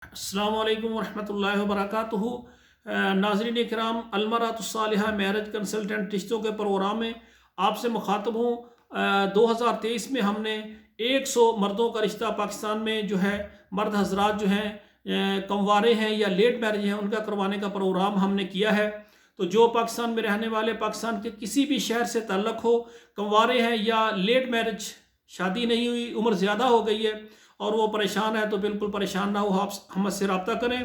السلام علیکم ورحمۃ اللہ وبرکاتہ۔ ناظرین کرام، المرأۃ الصالحہ میرج کنسلٹنٹ رشتوں کے پروگرام میں آپ سے مخاطب ہوں۔ 2023 میں ہم نے 100 مردوں کا رشتہ پاکستان میں جو ہے، مرد حضرات جو ہیں کموارے ہیں یا لیٹ میرج ہیں، ان کا کروانے کا پروگرام ہم نے کیا ہے۔ تو جو پاکستان میں رہنے والے، پاکستان کے کسی بھی شہر سے تعلق ہو، کموارے ہیں یا لیٹ میرج، شادی نہیں ہوئی، عمر زیادہ ہو گئی ہے اور وہ پریشان ہے، تو بالکل پریشان نہ ہو، آپ ہم سے رابطہ کریں۔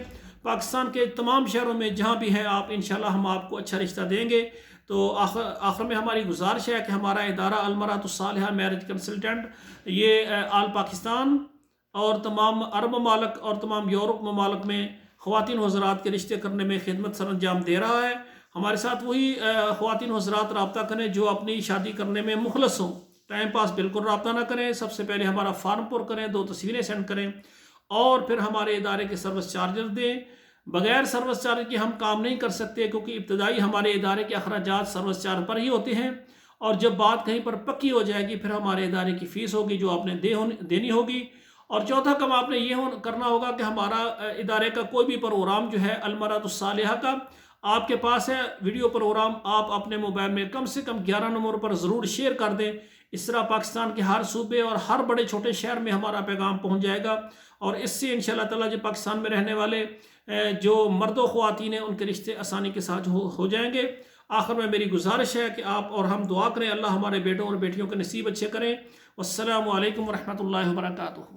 پاکستان کے تمام شہروں میں جہاں بھی ہیں آپ، انشاءاللہ ہم آپ کو اچھا رشتہ دیں گے۔ تو آخر میں ہماری گزارش ہے کہ ہمارا ادارہ المرأۃ الصالحہ میرج کنسلٹنٹ یہ آل پاکستان اور تمام عرب ممالک اور تمام یورپ ممالک میں خواتین و حضرات کے رشتے کرنے میں خدمت سر انجام دے رہا ہے۔ ہمارے ساتھ وہی خواتین و حضرات رابطہ کریں جو اپنی شادی کرنے میں مخلص ہوں۔ ٹائم پاس بالکل رابطہ نہ کریں، سب سے پہلے ہمارا فارم پر کریں، 2 تصویریں سینڈ کریں اور پھر ہمارے ادارے کے سروس چارجز دیں۔ بغیر سروس چارج کے ہم کام نہیں کر سکتے، کیونکہ ابتدائی ہمارے ادارے کے اخراجات سروس چارج پر ہی ہوتے ہیں، اور جب بات کہیں پر پکی ہو جائے گی پھر ہمارے ادارے کی فیس ہوگی جو آپ نے دینی ہوگی۔ اور چوتھا کام آپ نے یہ کرنا ہوگا کہ ہمارا ادارے کا کوئی بھی پروگرام جو ہے المرأۃ الصالحہ کا آپ کے پاس ہے ویڈیو پروگرام، آپ اپنے موبائل میں کم سے کم 11 نمبر پر ضرور شیئر کر دیں۔ اس طرح پاکستان کے ہر صوبے اور ہر بڑے چھوٹے شہر میں ہمارا پیغام پہنچ جائے گا، اور اس سے انشاءاللہ تعالیٰ جو پاکستان میں رہنے والے جو مرد و خواتین ہیں ان کے رشتے آسانی کے ساتھ ہو جائیں گے۔ آخر میں میری گزارش ہے کہ آپ اور ہم دعا کریں، اللہ ہمارے بیٹوں اور بیٹیوں کے نصیب اچھے کریں۔ والسلام علیکم ورحمۃ اللہ وبرکاتہ۔